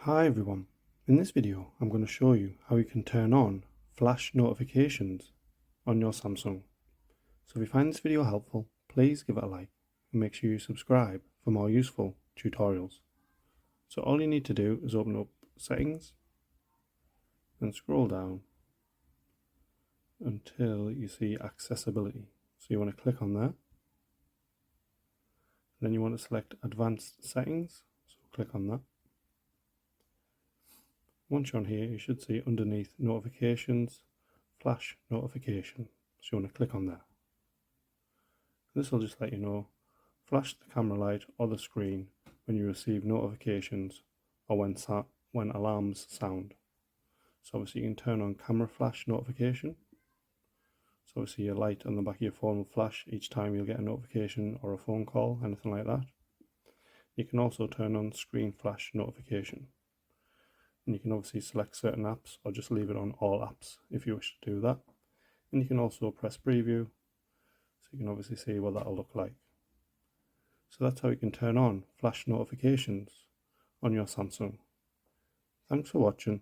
Hi everyone, in this video I'm going to show you how you can turn on flash notifications on your Samsung. So if you find this video helpful, please give it a like and make sure you subscribe for more useful tutorials. So all you need to do is open up settings and scroll down until you see accessibility. So you want to click on that. Then you want to select advanced settings, so click on that. Once you're on here, you should see underneath notifications, flash notification. So you want to click on that. This will just let you know, flash the camera light or the screen when you receive notifications or when alarms sound. So obviously you can turn on camera flash notification. So obviously your light on the back of your phone will flash each time you'll get a notification or a phone call, anything like that. You can also turn on screen flash notification. And you can obviously select certain apps or just leave it on all apps if you wish to do that. And you can also press preview, so you can obviously see what that'll look like. So that's how you can turn on flash notifications on your Samsung. Thanks for watching.